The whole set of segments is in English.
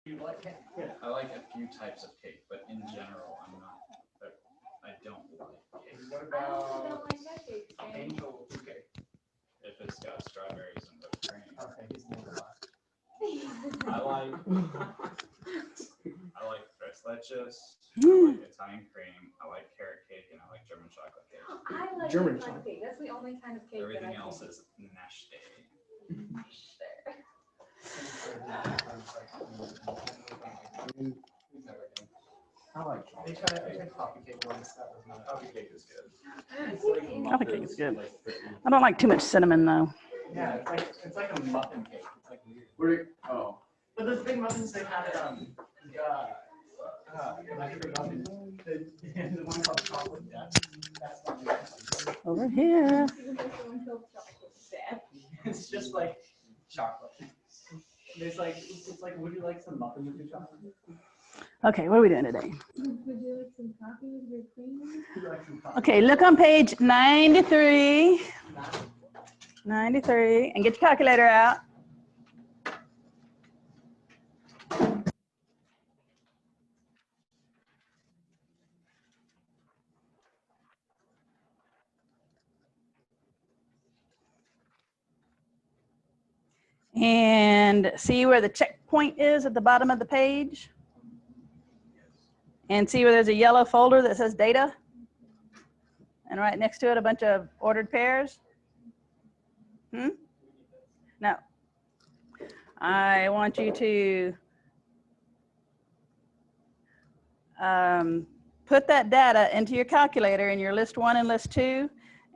You like cake? Yeah. I like a few types of cake, but in general, I don't like cake. What about angel cake? If it's got strawberries and whipped cream. Okay, he's never left. I like tres leches. I like Italian cream. I like carrot cake, and I like German chocolate cake. I like German chocolate cake. That's the only kind of cake. Everything else is nasty. I like chocolate. I tried coffee cake once. That was not. Coffee cake is good. Coffee cake is good. I don't like too much cinnamon though. Yeah, it's like a muffin cake. It's like weird. Oh. But those big muffins they had at the one called chocolate death. That's not Over here. It's just like chocolate. It's like would you like some muffins with your chocolate? Okay, what are we doing today? Would you like some coffee with your cream? Okay, look on page 93. 93, and get your calculator out. And see where the checkpoint is at the bottom of the page? And see where there's a yellow folder that says data? And right next to it, a bunch of ordered pairs? No. I want you to put that data into your calculator in your list 1 and list 2.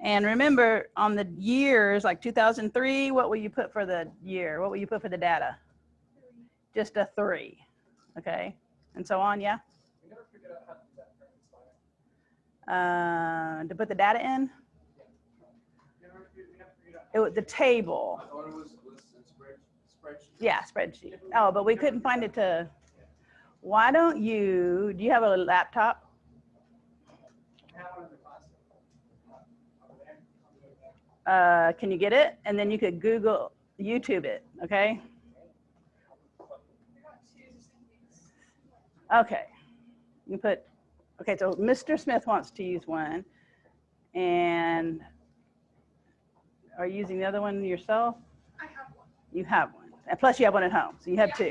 And remember, on the years, like 2003, what will you put for the year? What will you put for the data? 3. Just a 3. Okay. And so on, yeah? We never figured out how to do that. To put the data in? It was the table. I thought it was spreadsheet. Yeah, spreadsheet. Oh, but we couldn't find it to. Why don't you, do you have a laptop? I have one in the class. Can you get it? And then you could Google, YouTube it, okay? Okay. You put, okay, so Mr. Smith wants to use one. And are you using the other one yourself? I have one. You have one. And plus you have one at home, so you have 2.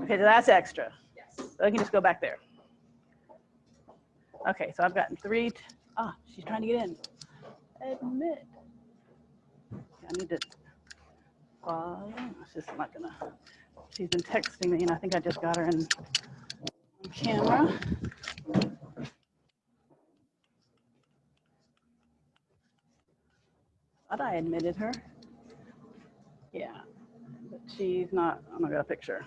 Okay, so that's extra. Yes. So I can just go back there. Okay, so I've gotten 3. She's trying to get in. Admit. I need to follow. It's just not gonna. She's been texting me, and I think I just got her in on camera. Thought I admitted her. Yeah, but she's not. I'm not gonna picture.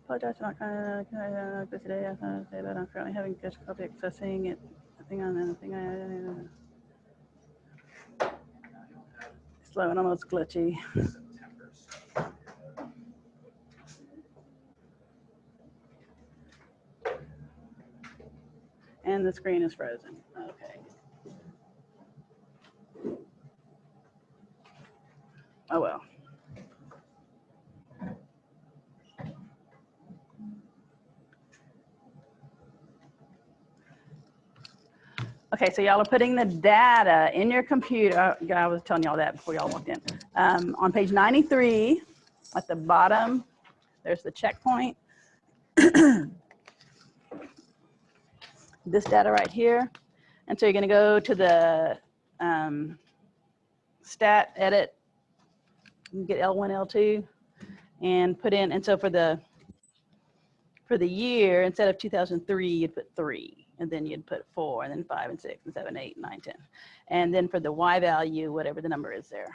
Apologize for not kind of today. I thought I'd say that I'm currently having difficulty accessing it. Slow and almost glitchy. And the screen is frozen. Okay. Oh well. Okay, so y'all are putting the data in your computer. I was telling y'all that before y'all walked in. On page 93, at the bottom, there's the checkpoint. This data right here. And so you're going to go to the stat edit, get L1, L2, and put in. And so for the year, instead of 2003, you'd put 3. And then you'd put 4, and then 5, and 6, and 7, 8, 9, 10. And then for the Y value, whatever the number is there.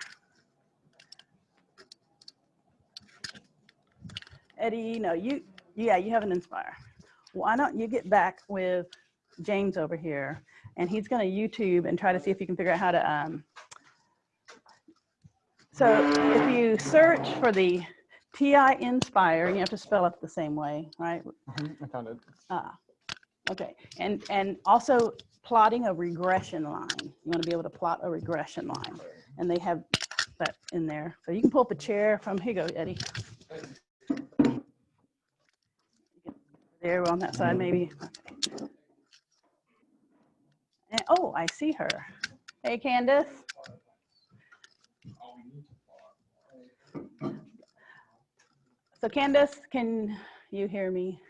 Eddie, no, you have an Inspire. Why don't you get back with James over here, and he's going to YouTube and try to see if you can figure out how to. So if you search for the TI Inspire, you have to spell it the same way, right? I found it. Okay, and also plotting a regression line. You want to be able to plot a regression line, and they have that in there. So you can pull up a chair from, here you go, Eddie. There on that side, maybe. Okay. And, oh, I see her. Hey, Candace. So Candace, can you hear me?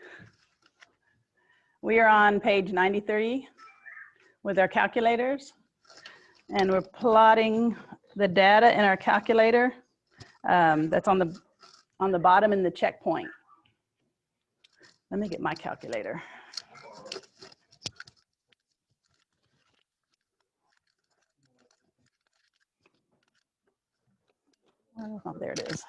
We are on page 93 with our calculators, and we're plotting the data in our calculator that's on the bottom in the checkpoint. Let me get my calculator. Oh, there it is.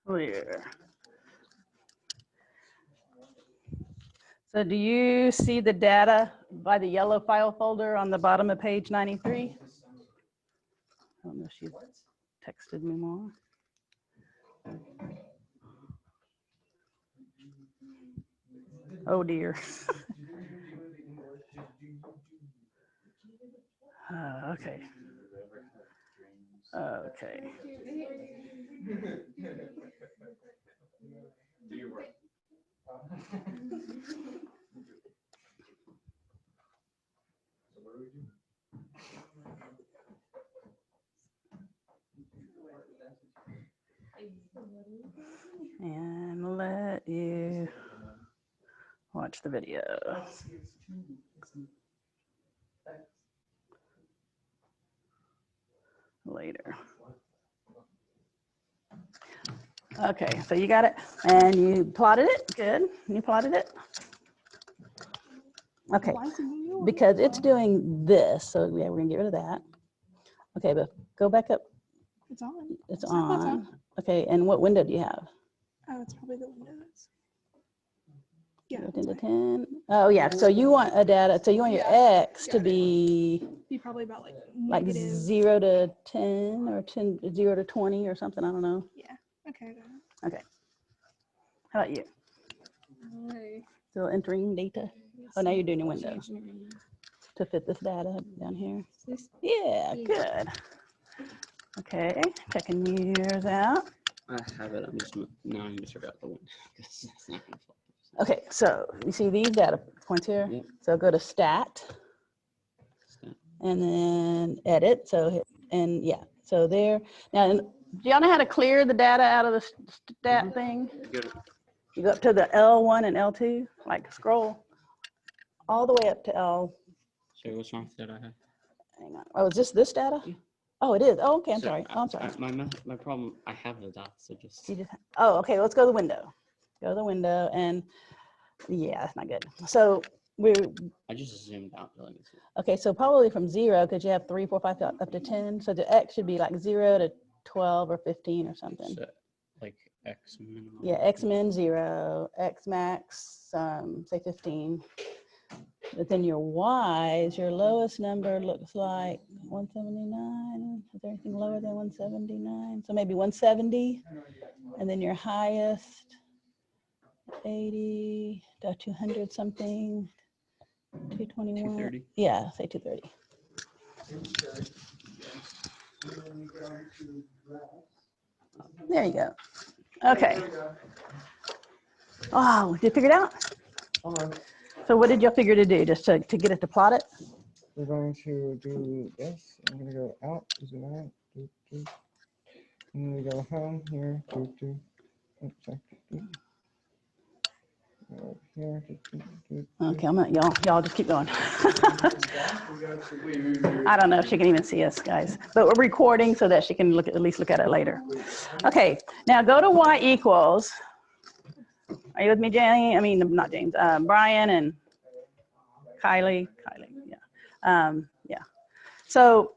Clear. So do you see the data by the yellow file folder on the bottom of page 93? I don't know if she's texted me more. Oh dear. Okay. Okay. Do you work? And let you watch the video later. Okay, so you got it, and you plotted it. Good, you plotted it. Okay, because it's doing this, so yeah, we're gonna get rid of that. Okay, but go back up. It's on. It's It's on. on. Okay, and what window do you have? Oh, it's probably the windows. Yeah. Go that's 10 to fine. 10. Oh yeah, so you want a data, so you want your X to be Be probably about like like negative. 0 to 10 or 0 to 20 or something, I don't know. Yeah. Okay. I got it. Okay. How about you? Alright. Still entering data? Oh, now you're doing your window to fit this data down here. Yeah, good. Okay, checking yours out. I have it. I'm just now I need to figure out the one because it's not gonna fall. Okay, so you see these data points here? Yep. So go to stat and then edit. So hit, and yeah, so there. Now, do y'all know how to clear the data out of the stat thing? Good. You go up to the L1 and L2, like scroll all the way up to L. So what's wrong with that I have? Hang on. Oh, is this data? Yeah. Oh, it is. Oh, okay. I'm So, sorry. Oh, I'm sorry. My problem. I have the dots. So just. You just, oh, okay. Let's go to the window. Go to the window, and yeah, that's not good. So I just zoomed out. okay. So probably from 0, because you have 3, 4, 5 up to 10. So the X should be like 0 to 12 or 15 or something. So, like X minimum. Yeah, X min 0, X max, say 15. But then your Y's, your lowest number looks like 179. Is there anything lower than 179? So maybe 170. And then your highest, 80 to 200 something, 221. 230. Yeah, say 230. There you go. Okay. Oh, did you figure it out? So what did y'all figure to do? Just to get it to plot it? We're going to do this. I'm going to go out, zoom out, and then we go home here, oops, sorry. Go here, Okay, I'm not, y'all just keep going. I don't know if she can even see us, guys, but we're recording so that she can at least look at it later. Okay, now go to Y equals. Are you with me, Jenny? I mean, not James, Brian and Kylie, yeah. Yeah. So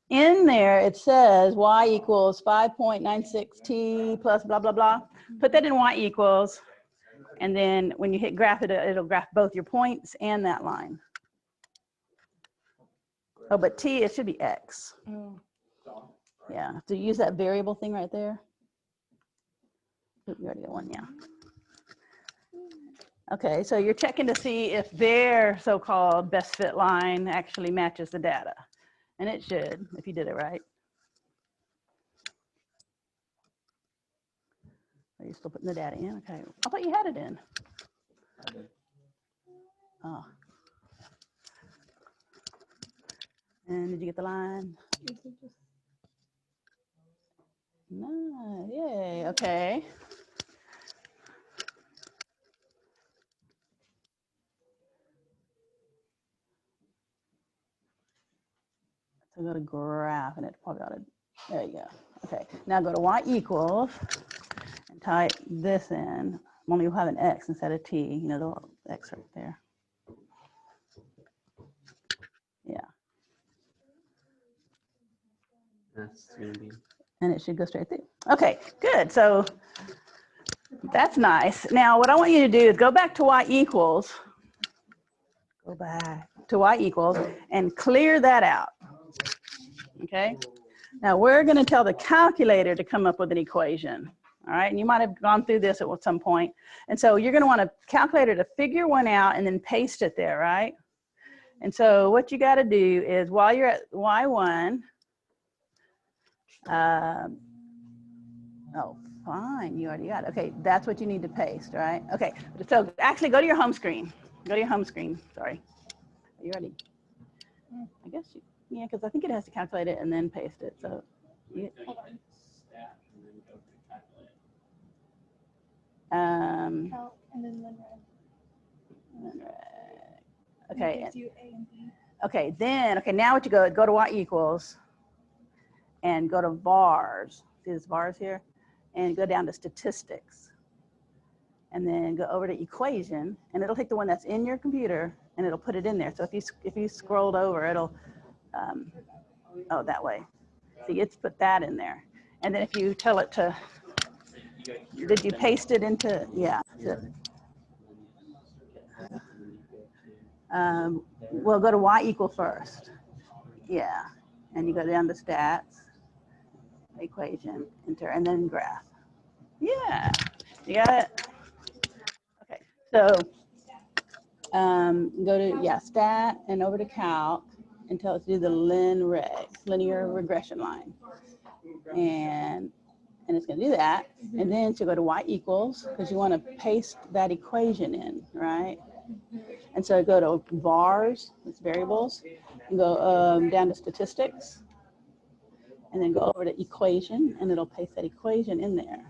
in there, it says Y equals 5.96T plus blah, blah, blah. Put that in Y equals, and then when you hit graph it, it'll graph both your points and that line. Oh, but T, it should be X. Oh. Yeah, so use that variable thing right there. Oop, you already got one, yeah. Okay, so you're checking to see if their so-called best fit line actually matches the data. And it should, if you did it right. Are you still putting the data in? Okay, I thought you had it in. Oh. And did you get the line? No, yay, okay. So go to graph and it probably ought to, there you go. Okay, now go to y equals and type this in. Only you'll have an X instead of T, you know, the little X right there. Yeah, That's gonna be. and it should go straight through. Okay, good, so that's nice. Now what I want you to do is go back to y equals, go back to y equals and clear that out, okay? Now we're going to tell the calculator to come up with an equation, all right? And you might have gone through this at some point. And so you're going to want a calculator to figure one out and then paste it there, right? And so what you got to do is while you're at y1, oh, fine, you already got it. Okay, that's what you need to paste, right? Okay, so actually go to your home screen. Go to your home screen, sorry. Are you ready? I guess you, yeah, because I think it has to calculate it and then paste it. So you, And then okay. you A and B. Okay, then, okay, now what you go to y equals and go to vars. See this vars here? And go down to statistics. And then go over to equation, and it'll take the one that's in your computer and it'll put it in there. So if you scrolled over, it'll, oh, that way. See, it's put that in there. And then if you tell it to, did you paste it into, yeah. We'll go to y equal first. Yeah, and you go down to stats, equation, enter, and then graph. Yeah, you got it? Okay, so go to, yeah, stat and over to calc and tell it to do the linear regression line. And it's going to do that. And then to go to y equals, because you want to paste that equation in, right? And so go to vars, it's variables, and go down to statistics, and then go over to equation, and it'll paste that equation in there.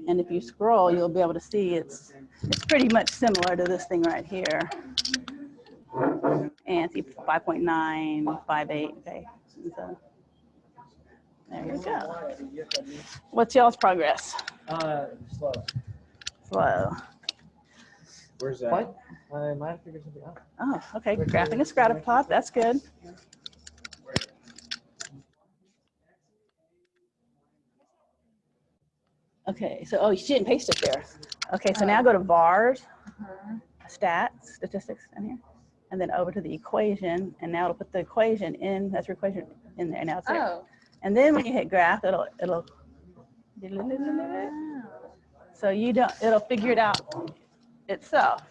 And if you scroll, you'll be able to see it's pretty much similar to this thing right here. And see 5.958, okay. So there you go. What's y'all's progress? Slow. Slow. Where's that? What? I might have figured something out. Oh, okay. Graphing a Scratterplot. That's good. Okay, so, oh, you didn't paste it there. Okay, so now go to vars, stats, statistics in here, and then over to the equation, and now it'll put the equation in, that's your equation in there, now it's there. Oh. And then when you hit graph, it'll, so you don't, it'll figure it out itself.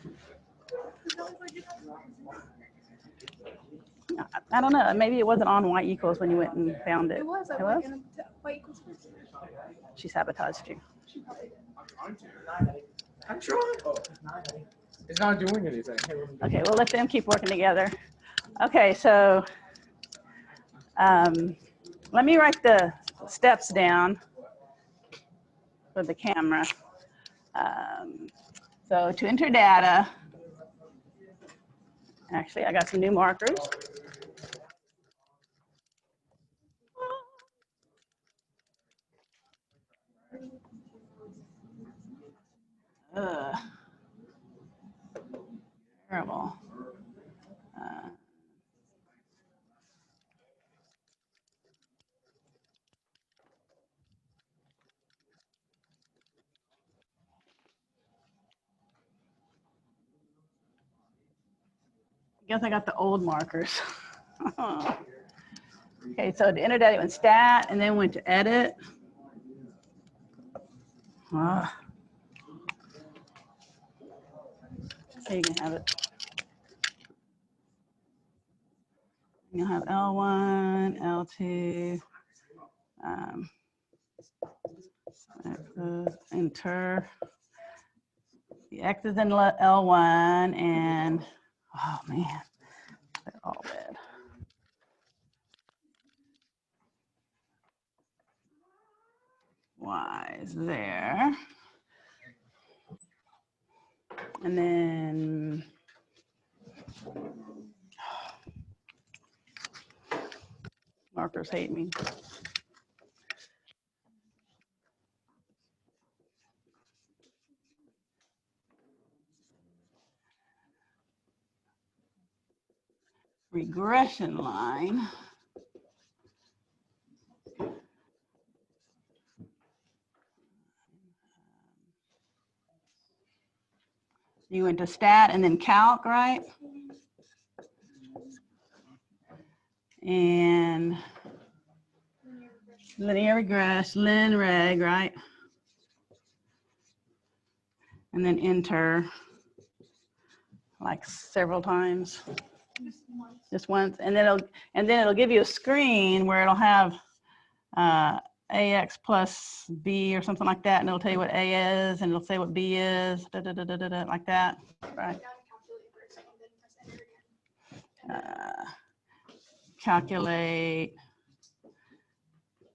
I don't know, maybe it wasn't on y equals when you went and found it. It was. It was? Y equals first. She sabotaged you. I'm trying. It's not doing anything. Okay, we'll let them keep working together. Okay, so let me write the steps down for the camera. So to enter data, actually I got some new markers. Terrible. I guess I got the old markers. Okay, so to enter data, went stat, and then went to edit. You can have it. You'll have L1, L2, enter. The X is in L1 and, oh man, they're all red. Y is there. And then markers hate me. Regression line. You went to stat and then calc, right? And linear regress, lin reg, right? And then enter like several times, just once, and then it'll give you a screen where it'll have AX plus B or something like that, and it'll tell you what A is, and it'll say what B is, like that, right? Calculate,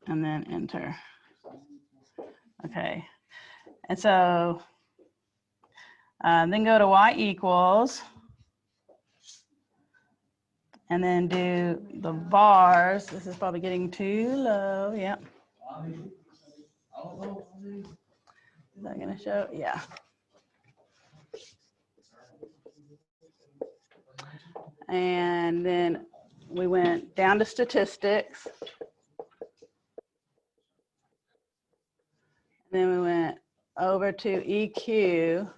and then enter. Okay, and so then go to Y equals, and then do the bars. This is probably getting too low, yeah. Is that gonna show? Yeah. And then we went down to statistics. Then we went over to EQ.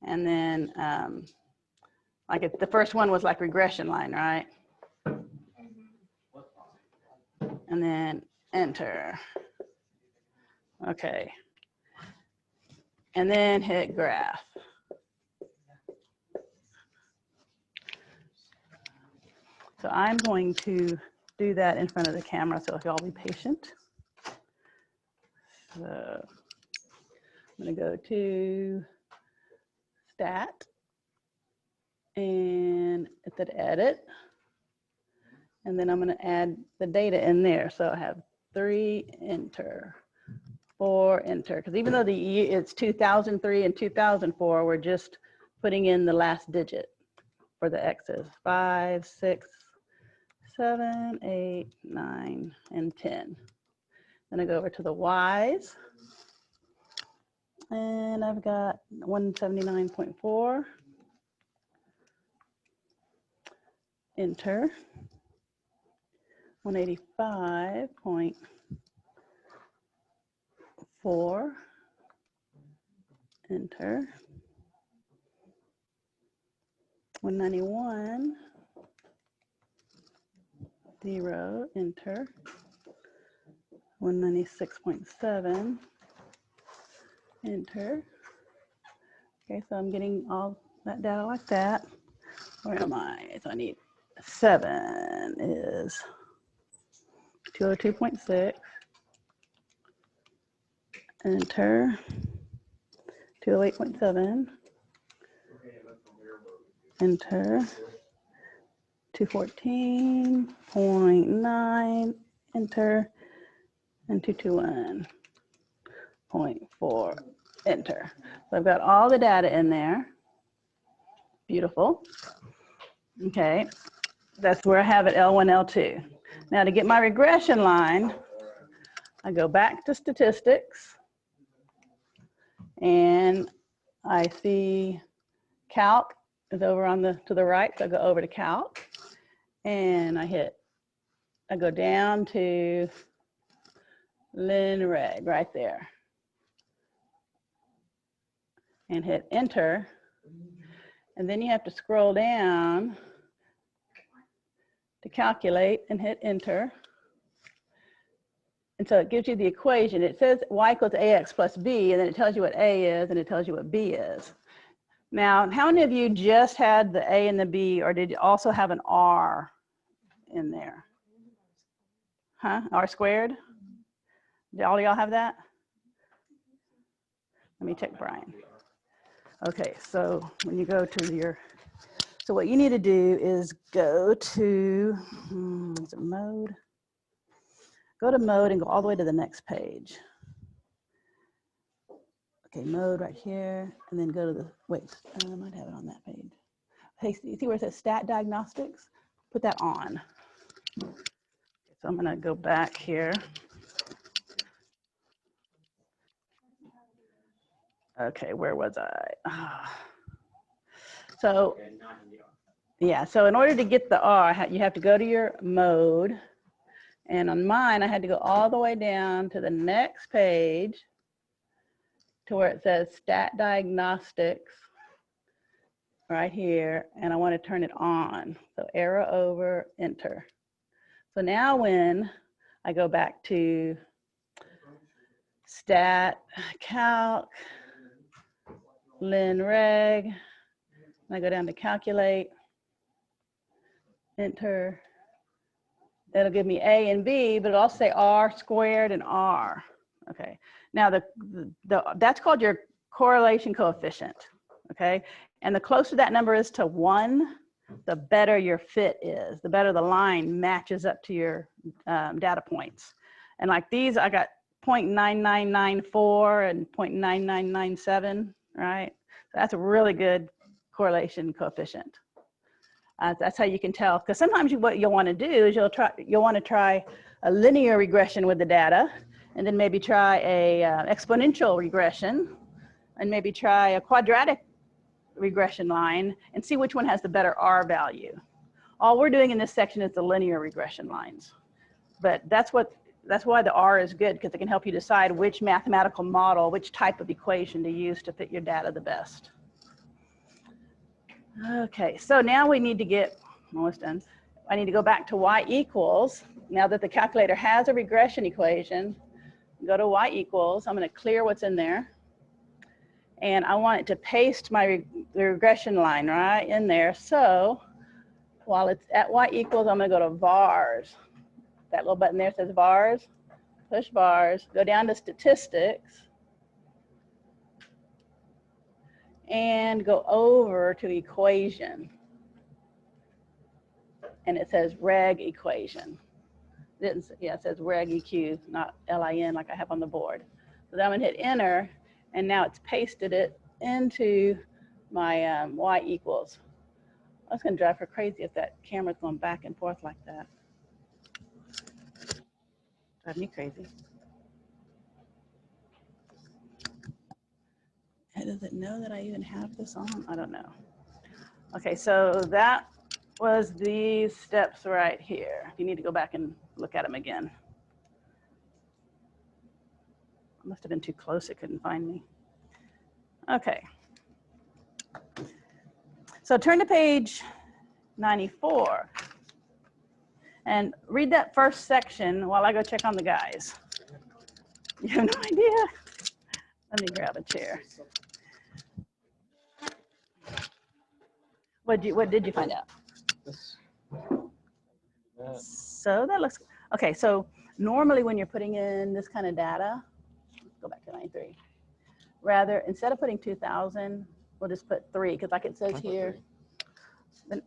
And then like the first one was like regression line, right? And then enter. Okay. And then hit graph. So I'm going to do that in front of the camera, so if y'all be patient. So I'm gonna go to stat and hit edit. And then I'm gonna add the data in there. So I have 3, enter, 4, enter. Because even though it's 2003 and 2004, we're just putting in the last digit for the X's. 5, 6, 7, 8, 9, and 10. Then I go over to the Y's. And I've got 179.4. Enter. 185.4. Enter. 191. 0. Enter. 196.7. Enter. Okay, so I'm getting all that data like that. Where am I? So I need 7 is 202.6. Enter. 208.7. Enter. 214.9. Enter. And 221.4. Enter. So I've got all the data in there. Beautiful. Okay, that's where I have it, L1, L2. Now to get my regression line, I go back to statistics and I see calc is over on to the right, so I go over to calc and I go down to lin reg right there and hit enter. And then you have to scroll down to calculate and hit enter. And so it gives you the equation. It says y equals ax plus b, and then it tells you what a is and it tells you what b is. Now, how many of you just had the A and the B, or did you also have an R in there? Huh? R squared? Did all of y'all have that? Let me check Brian. Okay, so when you go to your, so what you need to do is go to, is it mode? Go to mode and go all the way to the next page. Okay, mode right here, and then go to the, wait, I might have it on that page. Hey, you see where it says stat diagnostics? Put that on. So I'm gonna go back here. Okay, where was I? So, yeah, so in order to get the R, you have to go to your mode. And on mine, I had to go all the way down to the next page to where it says stat diagnostics right here. And I want to turn it on. So arrow over, enter. So now when I go back to stat, calc, lin reg, and I go down to calculate, enter, it'll give me A and B, but it'll also say R squared and R. Okay, now that's called your correlation coefficient, okay? And the closer that number is to 1, the better your fit is, the better the line matches up to your data points. And like these, I got 0.9994 and 0.9997, right? So that's a really good correlation coefficient. That's how you can tell, because sometimes what you'll want to do is you'll want to try a linear regression with the data, and then maybe try a exponential regression, and maybe try a quadratic regression line, and see which one has the better R value. All we're doing in this section is the linear regression lines, but that's why the R is good, because it can help you decide which mathematical model, which type of equation to use to fit your data the best. Okay, so now we need to get, almost done. I need to go back to y equals. Now that the calculator has a regression equation, go to y equals. I'm going to clear what's in there. And I want it to paste the regression line right in there. So while it's at y equals, I'm going to go to vars. That little button there says vars. Push vars. Go down to statistics. And go over to equation. And it says reg equation. It says reg EQ, not LIN like I have on the board. So then I'm gonna hit enter, and now it's pasted it into my y equals. I was gonna drive her crazy if that camera's going back and forth like that. Drive me crazy. Does it know that I even have this on? I don't know. Okay, so that was these steps right here. You need to go back and look at them again. I must have been too close, it couldn't find me. Okay. So turn to page 94 and read that first section while I go check on the guys. You have no idea? Let me grab a chair. What did you find out? So that looks, okay, so normally when you're putting in this kind of data, let's go back to 93. Rather, instead of putting 2000, we'll just put 3, because like it says here. Then,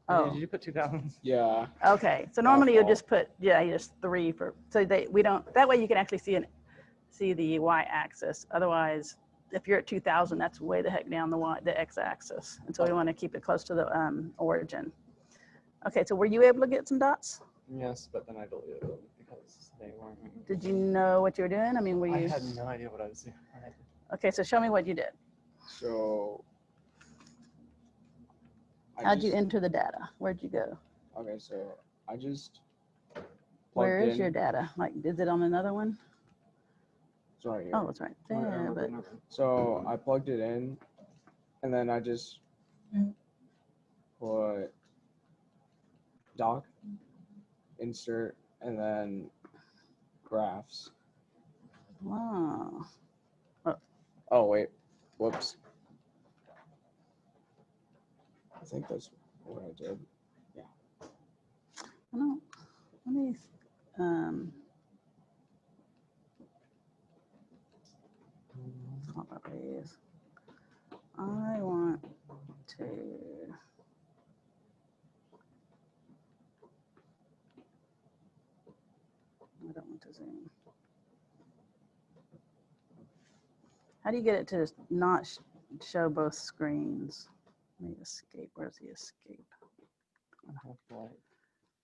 oh. Did you put 2000? Yeah. Okay, so normally you'll just put, yeah, just 3 for, so we don't, that way you can actually see the y-axis. Otherwise, if you're at 2000, that's way the heck down the x-axis. And so we want to keep it close to the origin. Okay, so were you able to get some dots? Yes, but then I deleted them because they weren't. Did you know what you were doing? I mean, were you? I had no idea what I was doing. Okay, so show me what you did. So. How'd you enter the data? Where'd you go? Okay, so I just. Where is your data? Like, is it on another one? It's right here. Oh, it's right there, but. So I plugged it in, and then I just put doc, insert, and then graphs. Wow. Oh wait, whoops. I think that's what I did. I don't, let me, properties. I want to, I don't want to zoom. How do you get it to not show both screens? Let me escape. Where's the escape?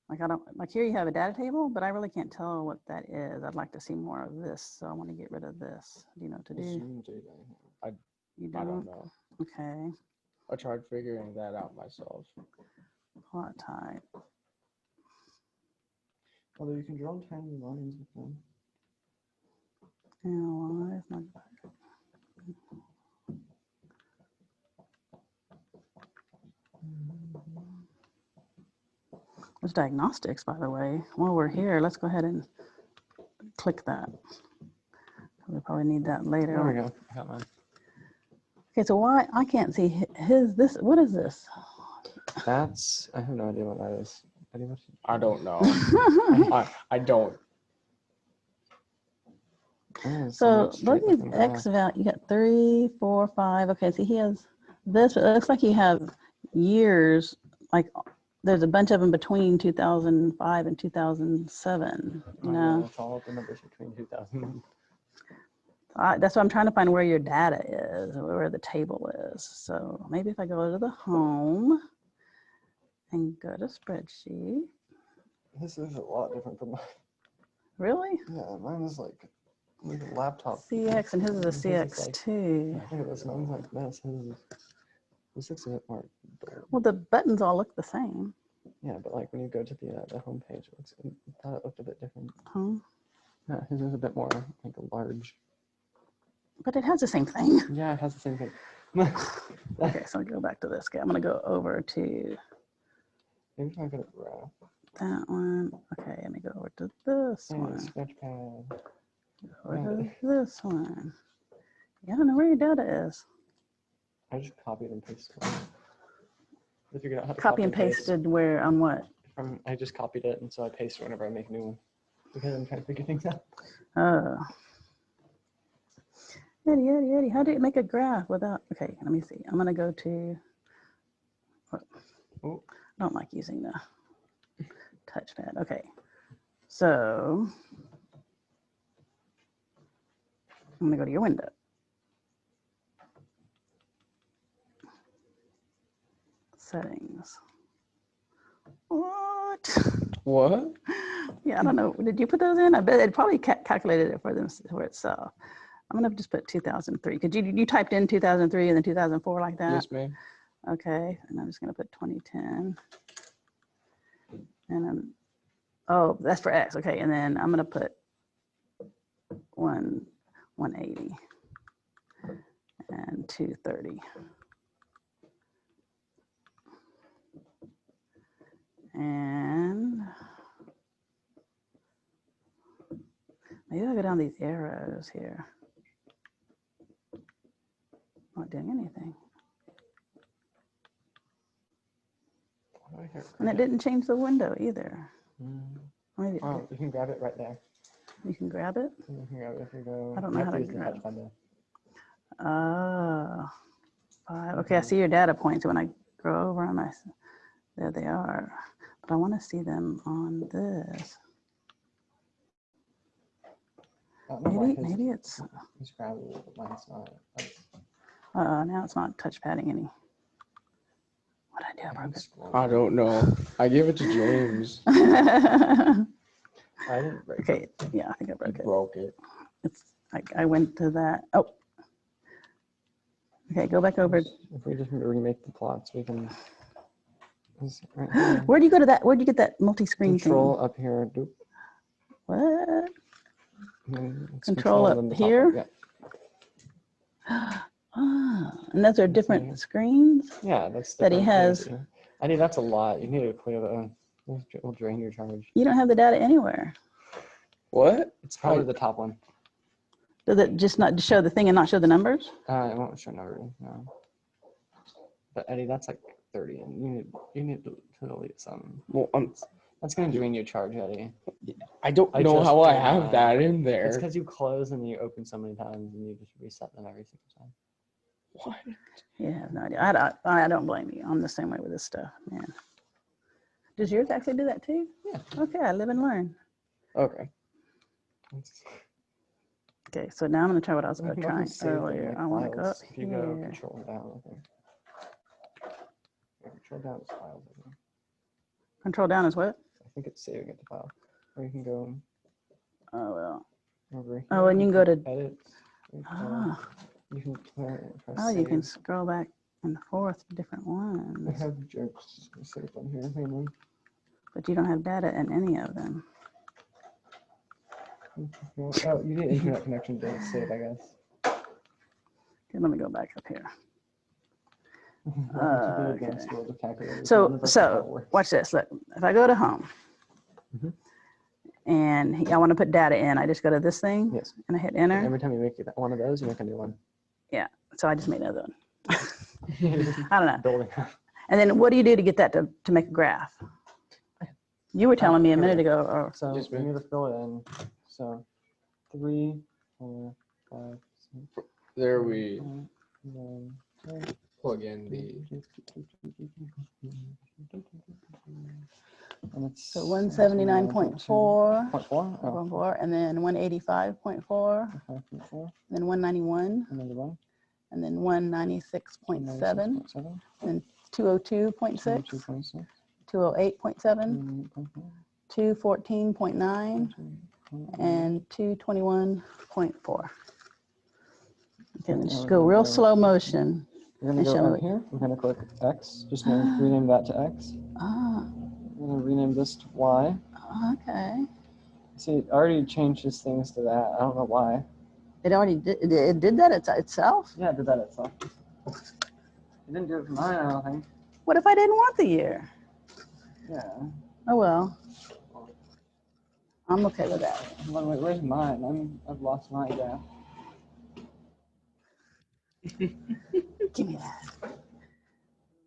Like I don't, like here you have a data table, but I really can't tell what that is. I'd like to see more of this, so I want to get rid of this. Do you know what to do? You I don't don't? know. Okay. I tried figuring that out myself. Plot type. Although you can draw tiny lines with them. Analyze. There's diagnostics, by the way. While we're here, let's go ahead and click that. We probably need that later. There we go. I got mine. Okay, so why I can't see this? What is this? That's, I have no idea what that is. I don't know. I don't. So look at X value. You got 3, 4, 5. Okay, so he has this. But it looks like you have years. Like there's a bunch of them between 2005 and 2007. You know, It's all the numbers between 2000. That's what I'm trying to find where your data is, or where the table is. So maybe if I go to the home and go to spreadsheet. This is a lot different from mine. Really? Yeah, mine is like a laptop. CX, and his is a His is CX2. Look at this, mine's like this. This looks a bit more dull. Well, the buttons all look the same. Yeah, but like when you go to the home page, I thought it looked a bit different. Huh? Yeah, his is a bit more like large. But it has the same thing. Yeah, it has the same thing. Okay, so I'll go back to this guy. I'm going to go over to Maybe if I go to graph. that one. Okay, let me go over to this Yeah, one. sketchpad. Over to this one. Yeah, I don't know where your data is. I just copied and pasted it. I figured out how to Copy and paste. pasted where on what? I just copied it, and so I paste it whenever I make a new one. Because I'm trying to figure things out. Oh. Eddie, how do you make a graph without, okay, let me see. I'm gonna go to, Oh. I don't like using the touchpad. Okay, so I'm gonna go to your window. Settings. What? What? Yeah, I don't know. Did you put those in? I bet it probably calculated it for them for itself. I'm gonna just put 2003 because you typed in 2003 and then 2004 like that. Yes, ma'am. Okay, and I'm just gonna put 2010, and then oh, that's for X. Okay, and then I'm gonna put 180 and 230. And maybe I'll go down these arrows here. Not doing anything. And it didn't change the window either. Maybe Oh, you can grab it right there. you can grab it. You can grab it if you go. I don't know how to use the grab touch button. Oh, 5. Okay, I see your data points. When I go over on there they are. But I want to see them on this. Maybe it's. He's grabbing it, but mine's not. Now it's not touch padding any. What did I do? I broke it. I don't know. I gave it to James. I didn't break Okay, yeah, I think I broke it. Broke it. It's like I went to that. Oh. Okay, go back over. If we just remake the plots, we can. Right here. Where do you go to that? Where do you get that multi-screen Control thing? up here. Doop. What? And then it's Control and then up the top here? one, Yeah. Ah, and those are different screens Yeah, that's that he different. has. I think that's a lot. You need to clear the. It will drain your charge. You don't have the data anywhere. What? It's probably the top one. Does it just not show the thing and not show the numbers? It won't show numbers. No. But Eddie, that's like 30, and you need to delete some. Well, That's gonna drain your charge, Eddie. I don't I know just how I did have mine. that in It's there. because you close and you open so many times, and you just reset them every single time. What? Yeah, I have no idea. I don't blame you. I'm the same way with this stuff, man. Does yours actually do that too? Yeah. Okay, I live and learn. Okay. Okay, so now I'm gonna try what I was You can trying save them earlier. like I want to go up files if you go here. control down. I think. Yeah, control down is files. I think. Control down is what? I think it's saving it to file. Or you can go Oh well. over here. Oh, and you can go to. edit. Oh, You can press oh, you can save. scroll back and forth to different I ones, have jokes saved on here. Mainly. but you don't have data in any of them. Oh, you need internet connection to save, I guess. Okay, let me go back up here. Welcome to the advanced world of calculators. None So, of us know how it so works. watch this. Look, if I go to home Mhm. and I want to put data in, I just go to this thing Yes. and I hit And enter. every time you make one of those, you make a new one. So I just made another one. I don't know. Building. And then what do you do to get that to make a graph? You were telling me a here we minute ago, or So Just we me. need to fill it in. So 3, 4, 5, 6, There we 7, 8, 9, plug in the 10. And it's so 179.4, 0.4. and then 185.4, 5.4. then 191, Another one. and then 196.7, 96.7. then 202.6, 2.6. 208.7, 2.8. 214.9, and 221.4. Okay, let's just go real slow motion. We're gonna and show go me up here. We're gonna click X. Just gonna rename that to X. Ah, We're gonna rename this to Y. okay. See, it already changes things to that. I don't know why. It already did, it did that itself? Yeah, it did that itself. It didn't do it for mine, I don't think. What if I didn't want the year? Yeah. Oh, well. I'm okay with that. Wait, where's mine? I've lost my graph. Give me that.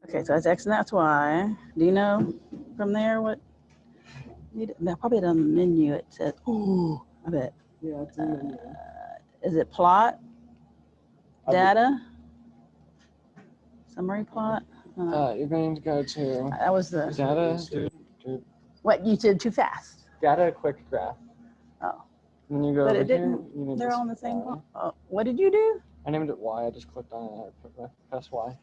Okay, so that's X and that's Y. Do you know from there what? Probably on the menu it says, ooh, I bet. Yeah, it's in the Is it plot? I would- Data? Summary plot? You're going to go to That was the, data, what, you did too fast. data quick graph. Oh. When you go But over it here, didn't, you need they're this all on the same, Y. oh, what did you do? I named it Y. I just clicked on it. I pressed Y.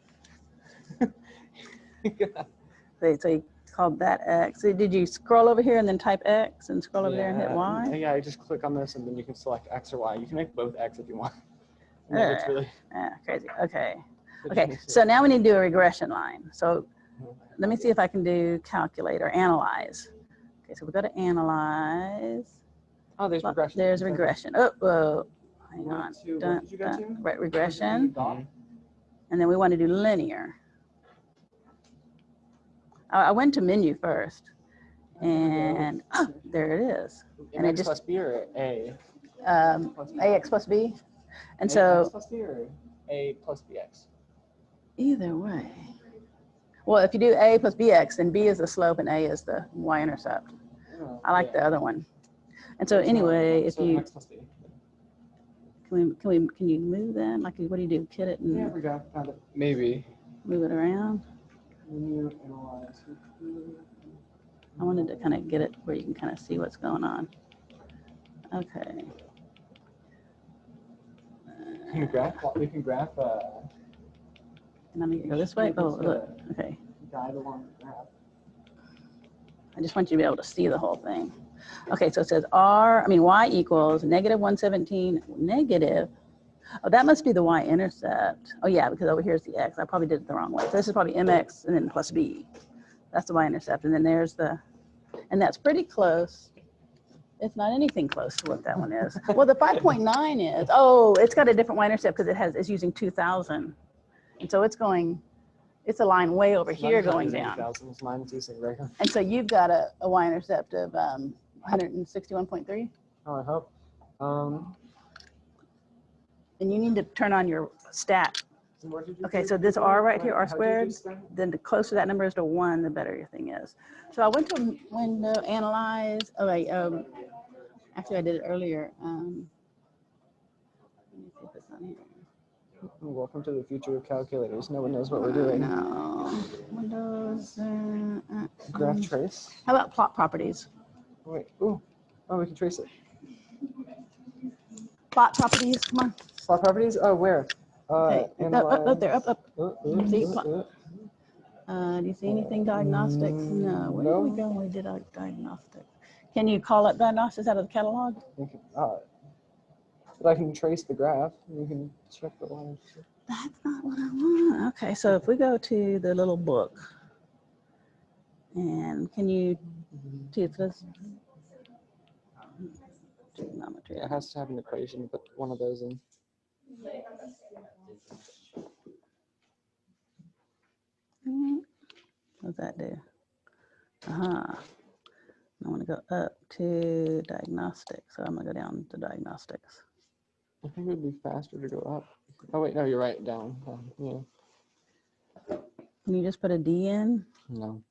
So you called that X. So did you scroll over here and then type X and scroll over there and hit Y? Yeah, I just click on this and then you can select X or Y. You can make both X if you want. No, it's really Crazy, okay. it just Okay, makes it- so now we need to do a regression line. So let me see if I can do calculate or analyze. Okay, so we go to analyze. Oh, there's regression. There's Okay. regression. Oh, whoa, hang Went on. to- what Dun, did you go dun. to? Right, regression. Dot. And then we want to do linear. I went to menu first. And there it is. And it X just- plus B or A? AX plus B. And X so plus B or A plus BX? either way. Well, if you do A plus BX, then B is the slope and A is the y-intercept. Oh, I like yeah. the other one. And so It's not- anyway, if so you, X plus B. can you move that? Like, what do you do? Kit it Yeah, and we got found it. maybe. move it around? Menu, analyze. I wanted to kind of get it where you can kind of see what's going on. Okay. We can graph. We can graph. And I'm gonna go this way. Oh, look. Okay. Guide along the graph. I just want you to be able to see the whole thing. Okay, so it says y equals negative 117, negative. Oh, that must be the y-intercept. Oh yeah, because over here is the x. I probably did it the wrong way. So this is probably mx and then plus b. That's the y-intercept. And then there's the, and that's pretty close. It's not anything close to what that one is. Well, the 5.9 is, oh, it's got a different y-intercept because it's using 2000. And so it's going, it's a line way over here going down. Mine's using regular. And so you've got a y-intercept of 161.3. Oh, I hope. And you need to turn on your stat What did you Okay, do? so this R right here, R How did you do squared, spell? then the closer that number is to 1, the better your thing is. So I went to window, analyze, oh wait, actually I did it earlier. Let me see if it's on here. Welcome to the future of calculators. No one knows what we're doing. No, Windows, Graph trace. how about plot properties? Wait, ooh. Oh, we can trace it. Plot properties, come on. Plot properties? Oh, where? Okay, up there, up. See, Uh, do you see anything diagnostics? No, where did we no. go when we did our diagnostics? Can you call up diagnostics out of the catalog? Okay, but I can trace the graph. We can check the lines. That's not what I want. Okay, so if we go to the little book, and can you see this? Trigonometry. It has to have an equation, but one of those in. What's that do? I want to go up to diagnostics, so I'm gonna go down to diagnostics. I think it would be faster to go up. Oh wait, no, you're right. Down. Yeah. Can you just put a D in? No.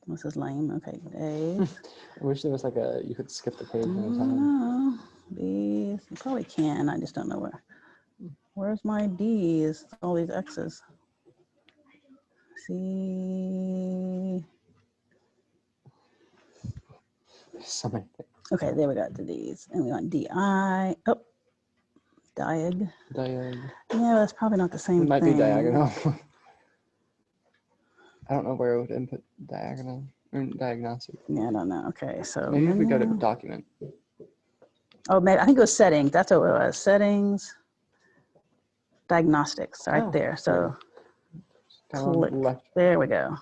This is lame. Okay, A's. I wish there was like you could skip the page one time. No, B's. You probably can. I just don't know where. Where's my D's? All these X's. C. So many things. Okay, there we got the D's. And we want DI. Oh, diag. Diag. Yeah, that's probably not the same It might thing. be diagonal. I don't know where it would input diagonal or diagnostic. Yeah, I don't know. Okay, so Maybe if we go to menu. document. Oh, maybe I think it was settings. That's what it was. Settings, diagnostics, right Oh, there. So Down on the click. left. There we go.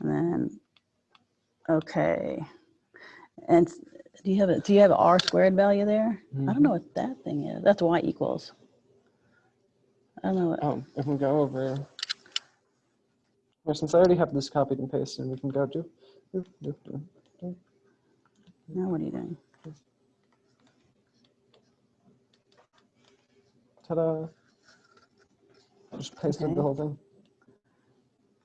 And then, okay. And do you have an R squared value there? I don't know what that thing is. That's Y equals. I don't know what. Oh, if we go over. Well, since I already have this copied and pasted, we can go do. Now what are you doing? Ta-da. Just pasted Okay. the whole thing.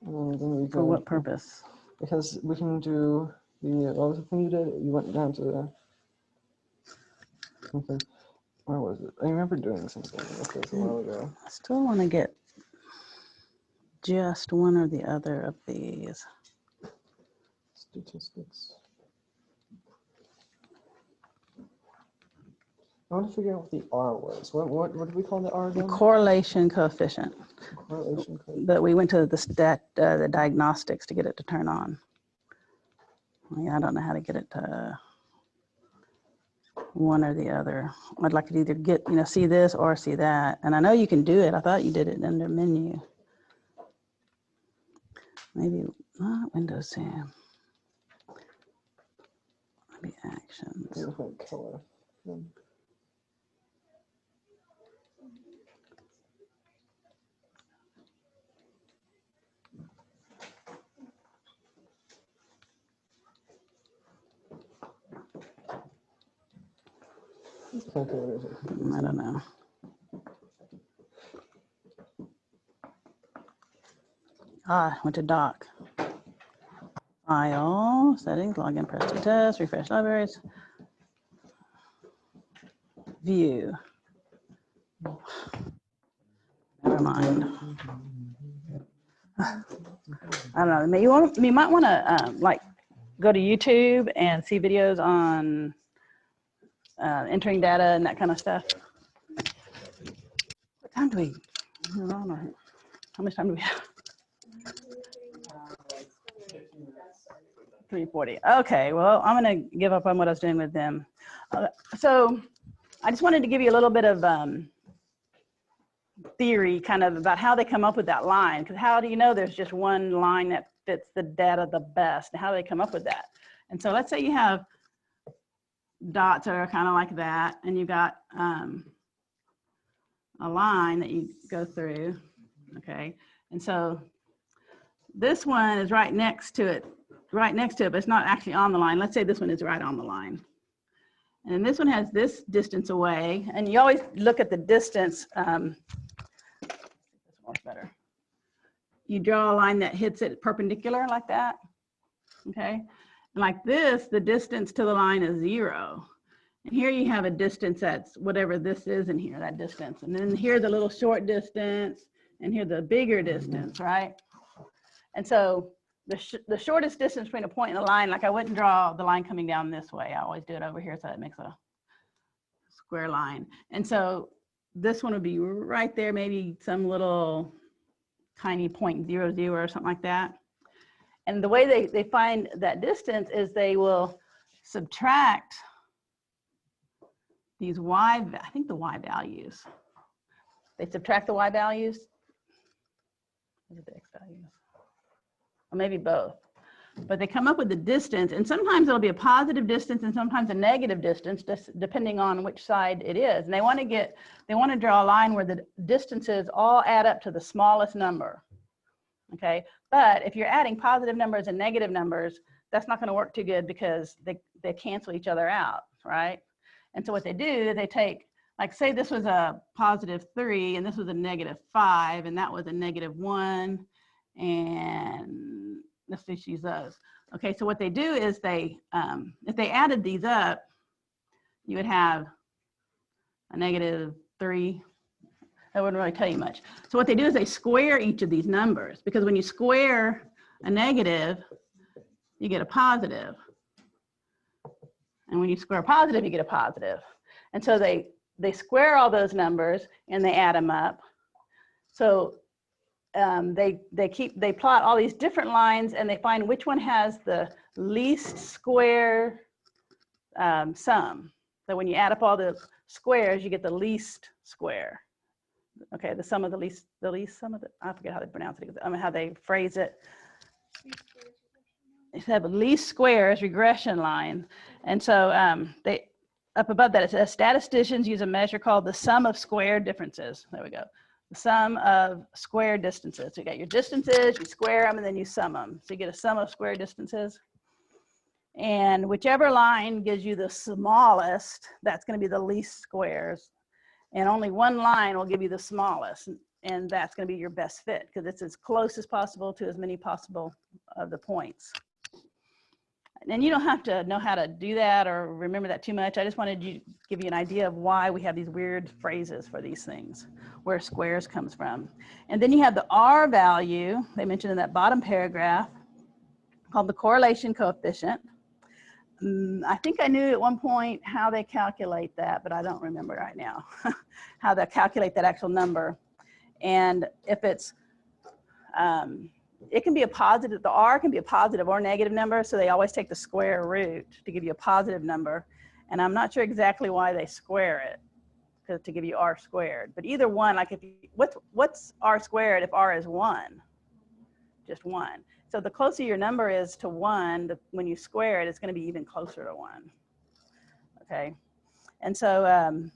And then we For go, what purpose? because we can do the, what was the thing you did? You went down to the, okay. Where was it? I remember doing something like this a while ago. I still want to get just one or the other of these. Statistics. I want to figure out what the R was. What did we call the R The again? correlation coefficient. Correlation code. But we went to the diagnostics to get it to turn on. Yeah, I don't know how to get it to one or the other. I'd like to either get, see this or see that. And I know you can do it. I thought you did it under menu. Maybe not Windows 10. Maybe actions. Different color. I don't know. Went to doc. File, settings, login, press to test, refresh libraries. View. Never mind. I don't know. You might want to like go to YouTube and see videos on entering data and that kind of stuff. What time do we? How much time do we have? 3:40. Okay, well, I'm going to give up on what I was doing with them. So I just wanted to give you a little bit of theory kind of about how they come up with that line. Because how do you know there's just one line that fits the data the best? And how do they come up with that? And so let's say you have dots that are kind of like that, and you've got a line that you go through, okay? And so this one is right next to it, but it's not actually on the line. Let's say this one is right on the line. And then this one has this distance away. And you always look at the distance. This one's better. You draw a line that hits it perpendicular like that. Okay. And like this, the distance to the line is 0. And here you have a distance that's whatever this is in here, that distance. And then here's a little short distance, and here the bigger distance, right? And so the shortest distance between a point and a line, like I wouldn't draw the line coming down this way. I always do it over here so it makes a square line. And so this one would be right there, maybe some little tiny 0.00 or something like that. And the way they find that distance is they will subtract these y, I think the y values. They subtract the y values. What are the x values? Or maybe both. But they come up with the distance, and sometimes it'll be a positive distance and sometimes a negative distance, just depending on which side it is. And they want to draw a line where the distances all add up to the smallest number. Okay, but if you're adding positive numbers and negative numbers, that's not going to work too good because they cancel each other out, right? And so what they do, they take, like say this was a +3 and this was a -5 and that was a -1, and let's just use those. Okay, so what they do is they, if they added these up, you would have a -3. That wouldn't really tell you much. So what they do is they square each of these numbers, because when you square a negative, you get a positive. And when you square a positive, you get a positive. And so they square all those numbers and they add them up. So they plot all these different lines and they find which one has the least square sum. So when you add up all the squares, you get the least square. Okay, the sum of the least sum of the, I forget how they pronounce it, how they phrase it. They have least squares regression line. And so they, up above that, it says statisticians use a measure called the sum of square differences. There we go. The sum of square distances. So you got your distances, you square them, and then you sum them. So you get a sum of square distances. And whichever line gives you the smallest, that's going to be the least squares. And only one line will give you the smallest. And that's going to be your best fit because it's as close as possible to as many possible of the points. And you don't have to know how to do that or remember that too much. I just wanted to give you an idea of why we have these weird phrases for these things, where squares comes from. And then you have the R value, they mentioned in that bottom paragraph, called the correlation coefficient. I think I knew at one point how they calculate that, but I don't remember right now how they calculate that actual number. And if it's, it can be a positive, the R can be a positive or negative number, so they always take the square root to give you a positive number. And I'm not sure exactly why they square it to give you R squared. But either one, like if you, what's R squared if R is 1? Just 1. So the closer your number is to 1, when you square it, it's going to be even closer to 1. Okay, and so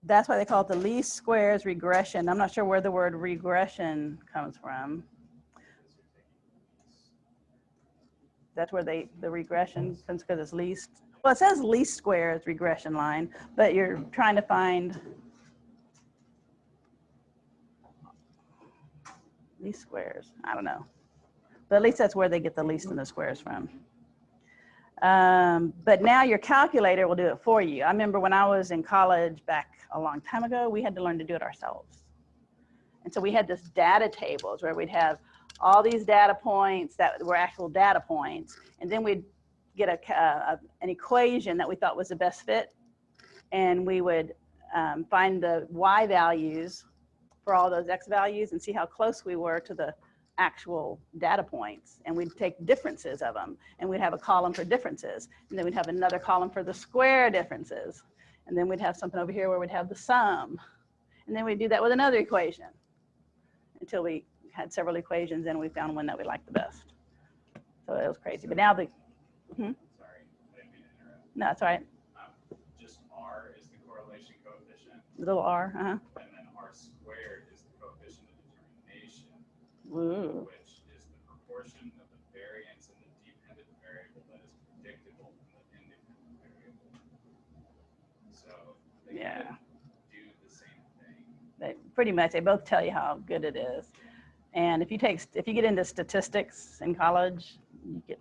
that's why they call it the least squares regression. I'm not sure where the word regression comes from. That's where the regression comes, because it's least. Well, it says least squares regression line, but you're trying to find least squares. I don't know. But at least that's where they get the least in the squares from. But now your calculator will do it for you. I remember when I was in college back a long time ago, we had to learn to do it ourselves. And so we had this data tables where we'd have all these data points that were actual data points. And then we'd get an equation that we thought was the best fit. And we would find the Y values for all those X values and see how close we were to the actual data points, and we'd take differences of them, and we'd have a column for differences, and then we'd have another column for the square differences, and then we'd have something over here where we'd have the sum, and then we'd do that with another equation until we had several equations and we found one that we liked the best. So it was crazy. But now the Sorry, I didn't mean to interrupt. no, it's all right. Just R is the correlation coefficient, The little r. and then R squared is the coefficient of determination. Ooh. Which is the proportion of the variance in the dependent variable that is predictable from the independent variable. so they Yeah. kind of do the same thing. They pretty much, they both tell you how good it is. And if you get into statistics in college,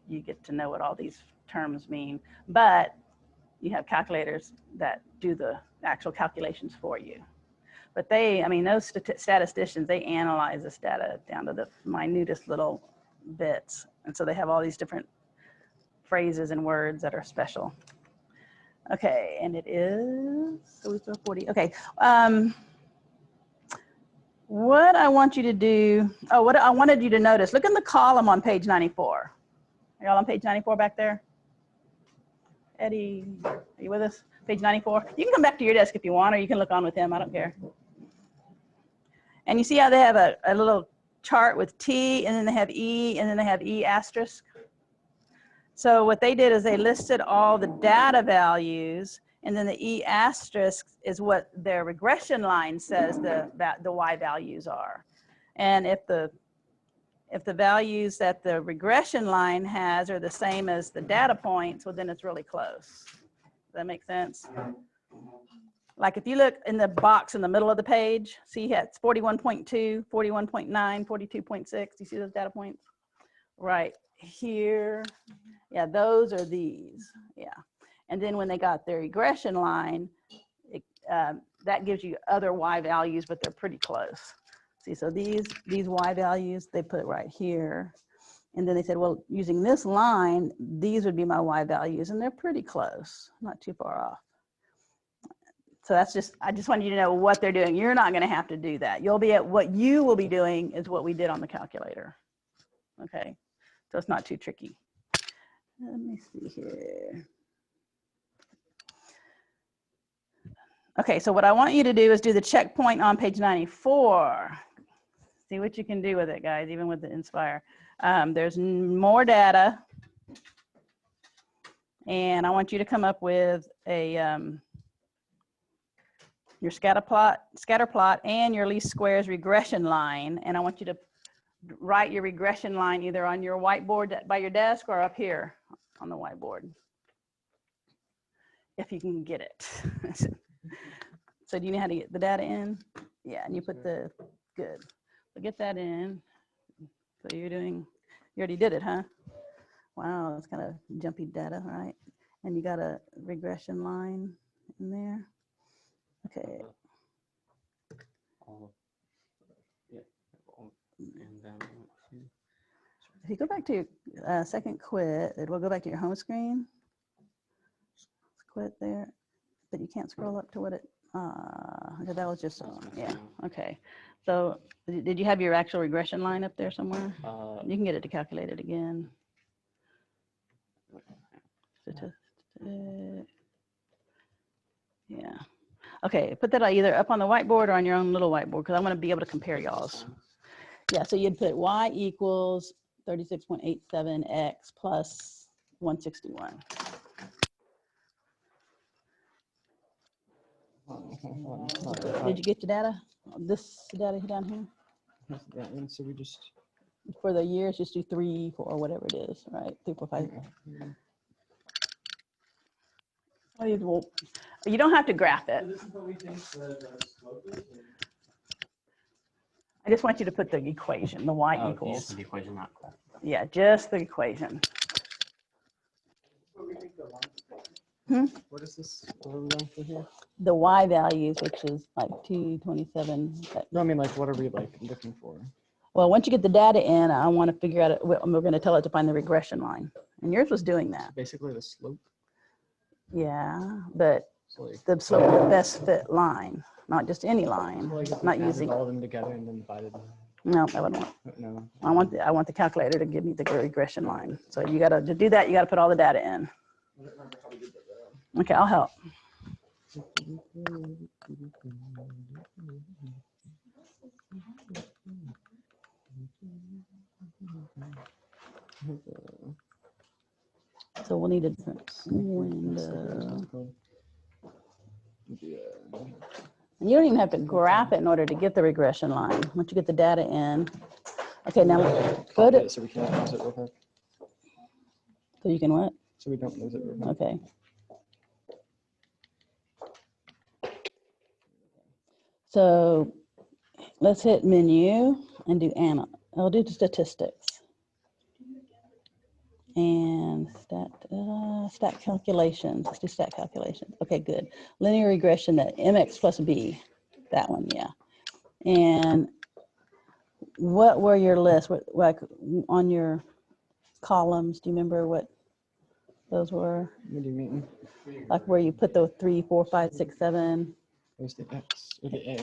you get to know what all these terms mean. But you have calculators that do the actual calculations for you. But those statisticians, they analyze this data down to the minutest little bits. And so they have all these different phrases and words that are special. Okay, and it is, so we throw 40, okay. What I want you to do, what I wanted you to notice, look in the column on page 94. Are y'all on page 94 back there? Eddie, are you with us? Page 94. You can come back to your desk if you want, or you can look on with him, I don't care. And you see how they have a little chart with T, and then they have E, and then they have E asterisk. So what they did is they listed all the data values, and then the E asterisk is what their regression line says the Y values are. And if the values that the regression line has are the same as the data points, well, then it's really close. Does that make sense? Like if you look in the box in the middle of the page, see it's 41.2, 41.9, 42.6. You see those data points? Right here. Yeah, those are these. Yeah. And then when they got their regression line, that gives you other Y values, but they're pretty close. See, so these Y values, they put right here. And then they said, well, using this line, these would be my Y values, and they're pretty close, not too far off. So I just want you to know what they're doing. You're not going to have to do that. What you will be doing is what we did on the calculator. Okay, so it's not too tricky. Let me see here. Okay, so what I want you to do is do the checkpoint on page 94. See what you can do with it, guys, even with the Inspire. There's more data. And I want you to come up with your scatter plot and your least squares regression line. And I want you to write your regression line either on your whiteboard by your desk or up here on the whiteboard, if you can get it. So do you know how to get the data in? Yeah, and you put good. So get that in. So you already did it, huh? Wow, it's kind of jumpy data, right? And you got a regression line in there. Okay. If you go back to your second quit, it will go back to your home screen. Quit there, but you can't scroll up to what it, okay, that was just, yeah, okay. So did you have your actual regression line up there somewhere? You can get it to calculate it again. Yeah. Okay, put that either up on the whiteboard or on your own little whiteboard, because I want to be able to compare y'all's. Yeah, so you'd put Y equals 36.87x plus 161. Did you get your data? This data down here? Yeah, and so we just, For the years, just do 3, 4, whatever it is, right? 3, 4, 5. Well, you don't have to graph it. This is what we think the slope is? I just want you to put the equation, the Y equals. The equation, not Yeah, just the equation. what is this? What are we going for here? The Y values, which is like 227. No, I mean, like, what are we like looking for? Well, once you get the data in, I want to figure out it. We're going to tell it to find the regression line, and yours was doing that. Basically, the slope. Yeah, but So like, the slope of the best fit line, not just any line. like if we Not added using. all of them together and then divided them. No, I wouldn't want. No. I want the calculator to give me the regression line. So you got to do that. You got to put all the data in. I don't remember how we did that. Okay, I'll help. So we'll need a different window. And you don't even have to graph it in order to get the regression line. Once you get the data in. Okay, now go to. So we can't lose it real quick. So you can what? So we don't lose it real quick. Okay. So let's hit menu and do I'll do statistics. And stat calculations. Let's do stat calculations. Okay, good. Linear regression, that mx plus b, that one, yeah. And what were your lists? Like on your columns, do you remember what those were? What do you mean? Like where you put the 3, 4, 5, 6, 7. Where's the X or the A?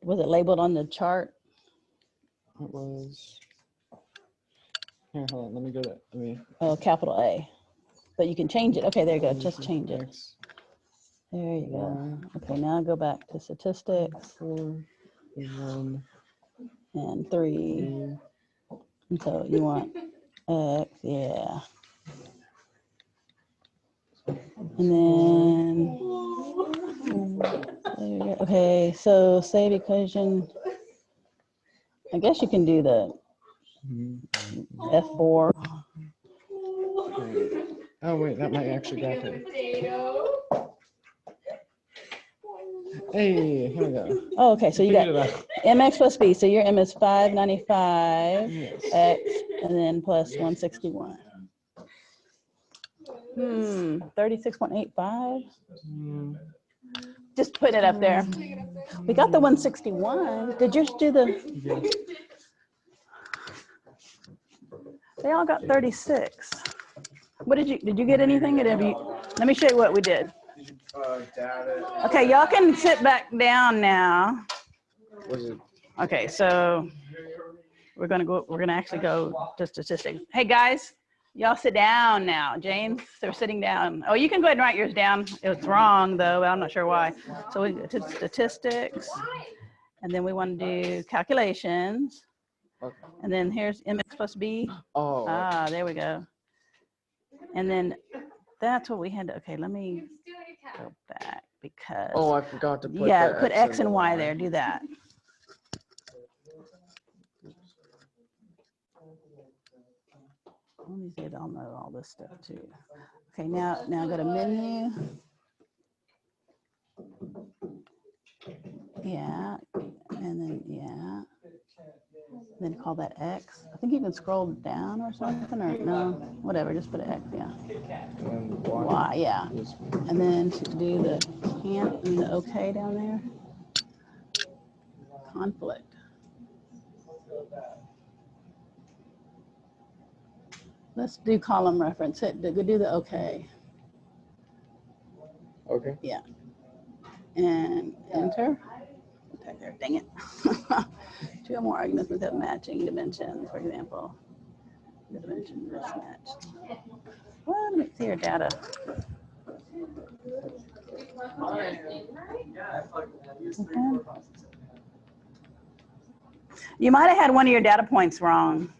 Was it labeled on the chart? It was. Here, hold on. Let me go to. Let me. Oh, capital A. But you can change it. Okay, there you go. Just change it. X, There you go. Y, Okay, now go back to statistics 4, 1, and 3. 3. And so you want X, yeah. And then, there you go. Okay, so save equation. I guess you can do the F4. Oh wait, that might actually got it. Hey, here we go. Oh, okay, so you got Figured it out. mx plus b. So your m is 595 Yes. x and then plus 161. 36.85. Just put it up there. We got the 161. Did yours do the? Yeah. They all got 36. What did you get anything? Let me show you what we did. Okay, y'all can sit back down now. Was it? Okay, so we're gonna actually go to statistics. Hey guys, y'all sit down now. James, they're sitting down. Oh, you can go ahead and write yours down. It was wrong though, I'm not sure why. So we go to statistics, and then we want to do calculations. Okay. And then here's mx plus b. Oh. Ah, there we go. And then that's what we had to, okay, let me go back because. Oh, I forgot to put. Yeah, the put X and the Y there, do that. Let me see, I'll know all this stuff too. Okay, now go to menu. Yeah, and then, yeah. Then call that X. I think you can scroll down or something, or no, whatever, just put an X, yeah. And Y, yeah. And then to do the the okay down there. Conflict. Let's do column reference. Do the okay. Okay. Yeah. And enter. Okay, there, dang it. 2 or more arguments without matching dimensions, for example. The dimension mismatched. Well, let me see your data. Okay. You might have had one of your data points wrong.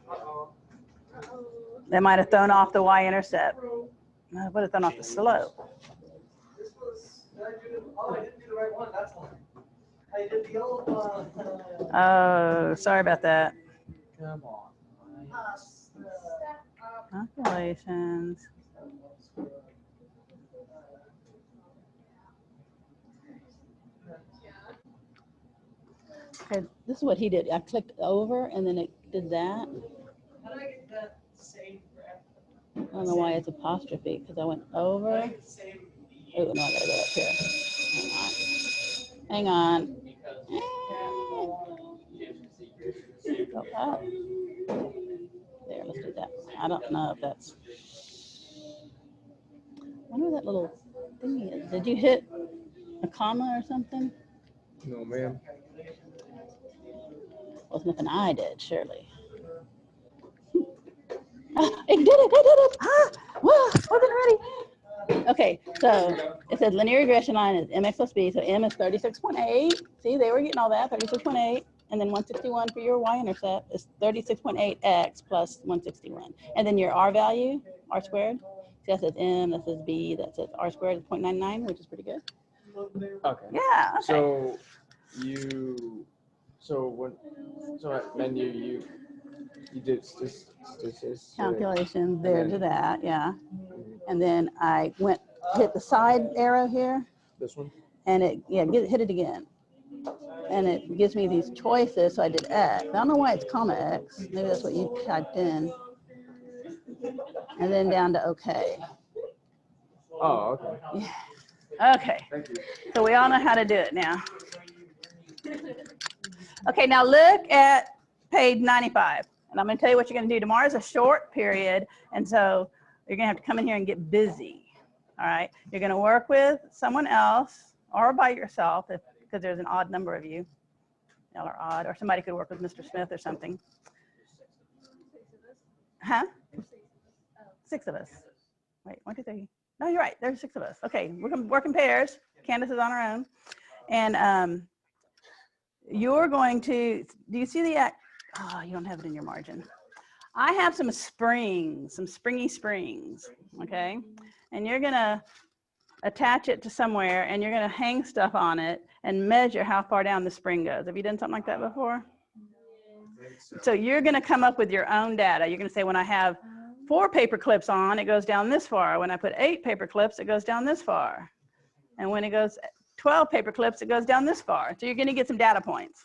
That might have thrown off the y-intercept. I would have thrown off the slope. Oh, sorry about that. Come on. Calculations. Okay, this is what he did. I clicked over and then it did that. I don't know why it's apostrophe because I went over. Oh, no, I gotta go up here. Hang on. Go up. There, let's do that. I don't know if that's. I wonder what that little thingy is. Did you hit a comma or something? No, ma'am. Well, it's nothing I did, surely. Ah, it did it! I did it! Ah, whoa, wasn't ready. Okay, so it says linear regression line is mx plus b, so m is 36.8. See, they were getting all that, 36.8. And then 161 for your y-intercept is 36.8x plus 161. And then your r value, r squared. See, that says m, that says b, that says r squared is 0.99, which is pretty good. Okay. Yeah, okay. So at menu you did statistics. Calculations there then- to that, yeah. And then I hit the side arrow here. This one? and it, yeah, hit it again. And it gives me these choices, so I did X. I don't know why it's comma X. Maybe that's what you typed in. And then down to OK. Oh, okay. Yeah. Okay. Thank you. So we all know how to do it now. Okay, now look at page 95. And I'm going to tell you what you're going to do. Tomorrow is a short period, and so you're going to have to come in here and get busy. All right? You're going to work with someone else or by yourself, because there's an odd number of you. Y'all are odd. Or somebody could work with Mr. Smith or something. Huh? 6 of us. Wait, 1, 2, 3. No, you're right. There's 6 of us. Okay, we're going to work in pairs. Candace is on her own. And you're going to, do you see the, oh, you don't have it in your margin. I have some springs, some springy springs, okay? And you're gonna attach it to somewhere and you're gonna hang stuff on it and measure how far down the spring goes. Have you done something like that before? So you're gonna come up with your own data. You're gonna say, when I have 4 paper clips on, it goes down this far. When I put 8 paper clips, it goes down this far. And when it goes 12 paper clips, it goes down this far. So you're gonna get some data points.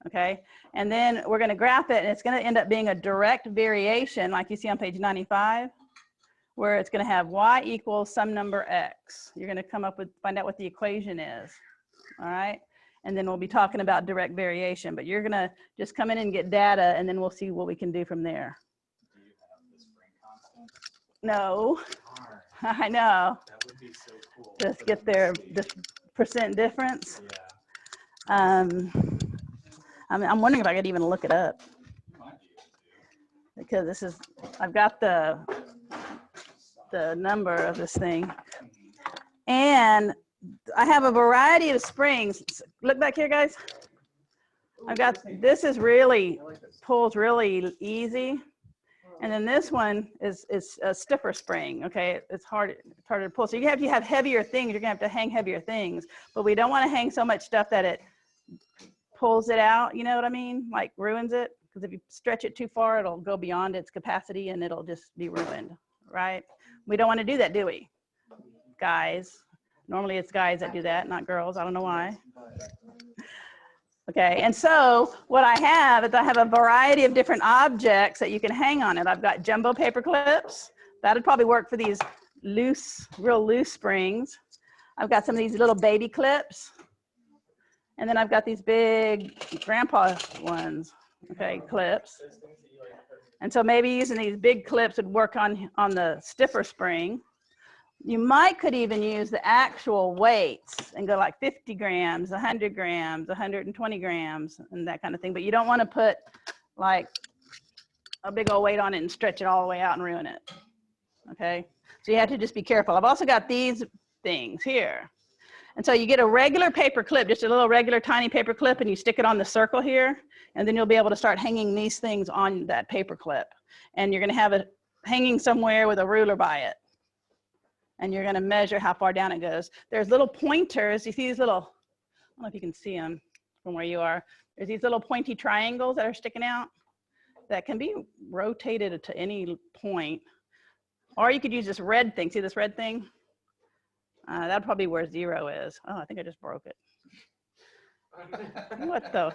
Okay, and then we're going to graph it, and it's going to end up being a direct variation like you see on page 95, where it's going to have y equals some number x. You're going to come up with, find out what the equation is. All right, and then we'll be talking about direct variation, but you're going to just come in and get data, and then we'll see what we can do from there. Do you have the spring constant? No. Darn, I know. that would be so cool. Just get their percent difference. Yeah. I'm wondering if I could even look it up, because this is, I've got the number of this thing, and I have a variety of springs. Look back here, guys. I've got, this is really, pulls really easy. And then this one is a stiffer spring, okay? It's harder to pull. So you have heavier things, you're gonna have to hang heavier things, but we don't wanna hang so much stuff that it pulls it out, you know what I mean? Like ruins it, because if you stretch it too far, it'll go beyond its capacity and it'll just be ruined, right? We don't want to do that, do we? Guys, normally it's guys that do that, not girls. I don't know why. Okay, and so what I have is I have a variety of different objects that you can hang on it. I've got jumbo paper clips. That'd probably work for these loose, real loose springs. I've got some of these little baby clips. And then I've got these big grandpa ones, okay, clips. And so maybe using these big clips would work on the stiffer spring. You could even use the actual weights and go like 50 grams, 100 grams, 120 grams, and that kind of thing. But you don't want to put like a big old weight on it and stretch it all the way out and ruin it, okay? So you have to just be careful. I've also got these things here. And so you get a regular paper clip, just a little regular tiny paper clip, and you stick it on the circle here, and then you'll be able to start hanging these things on that paper clip. And you're gonna have it hanging somewhere with a ruler by it. And you're gonna measure how far down it goes. There's little pointers, you see these little, I don't know if you can see them from where you are. There's these little pointy triangles that are sticking out that can be rotated to any point. Or you could use this red thing, see this red thing? That's probably where 0 is. Oh, I think I just broke it. What the?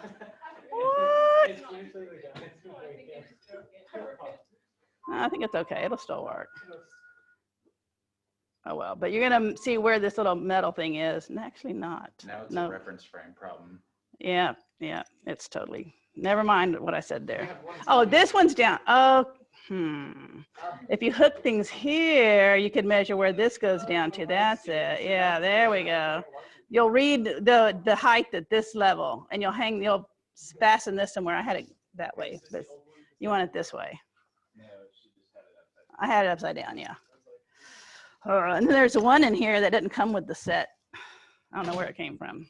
What? I think it's okay. It'll still work. Oh, well. But you're going to see where this little metal thing is. And actually not. Now it's a reference frame problem. Yeah, yeah. It's totally. Never mind what I said there. Oh, this one's down. Oh, If you hook things here, you could measure where this goes down to. That's it. Yeah, there we go. You'll read the height at this level, and you'll fasten this somewhere. I had it that way, but you want it this way. I had it upside down, yeah. And then there's one in here that didn't come with the set. I don't know where it came from,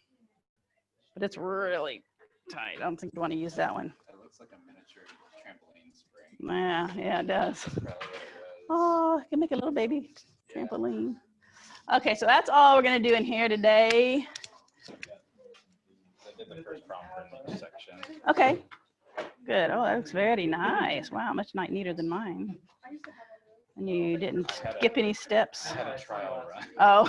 but it's really tight. I don't think you want to use that one. It looks like a miniature trampoline spring. Yeah, it does. Oh, I can make a little baby trampoline. Okay, so that's all we're gonna do in here today. I did the first problem for each section. Okay, good. Oh, that looks very nice. Wow, much neater than mine. And you didn't skip any steps? I had a trial run. Oh,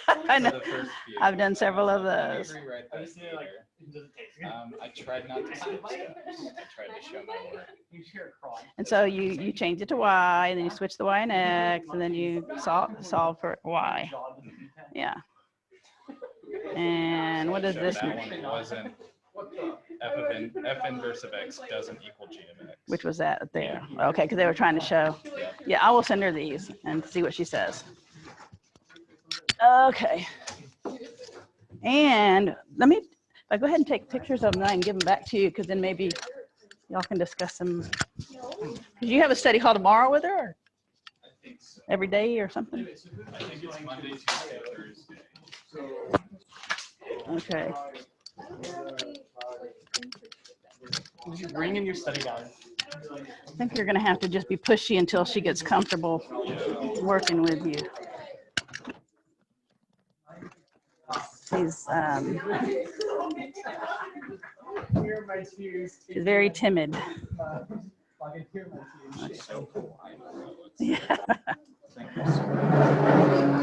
I For know. the first few. I've done several of Let me those. rewrite that later. I tried not to skip steps. I tried to show my work. And so you change it to Y, and then you switch the Y and X, and then you solve for Y. Yeah. And what does So this that mean? one wasn't f inverse of x doesn't equal g of x. Which was that there? Okay, because they were trying to show. Yeah, I will send her these and see what she says. Okay. And let me, if I go ahead and take pictures of them, I can give them back to you, because then maybe y'all can discuss them. Because you have a study hall tomorrow with her, or I think so. every day or something? I think it's Monday, Tuesday, Thursday. Okay. Did you bring in your study guide? I think you're going to have to just be pushy until she gets comfortable working with you. She's very timid. So polite. Yeah. Thank you so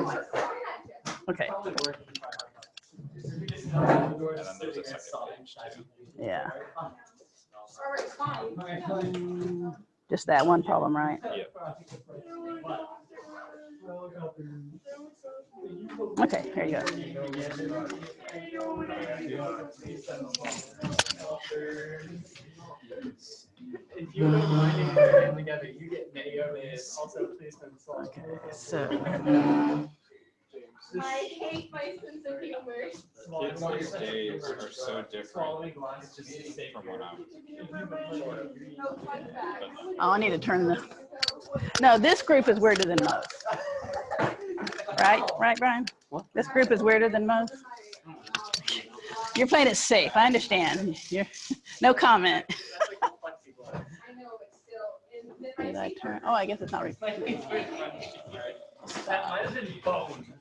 much. Okay. And then there's a second page too. Yeah. Just that one problem, right? Yep. Okay, here you go. If you don't mind it putting together, you get video is also please consult. Okay, so I hate my sense of humor. Kids these days are so different from when I was. oh, I need to turn the. No, this group is weirder than most. Right, Brian? What? This group is weirder than most. You're playing it safe. I understand. No comment. Did I turn? Oh, I guess it's not. That might have been bone.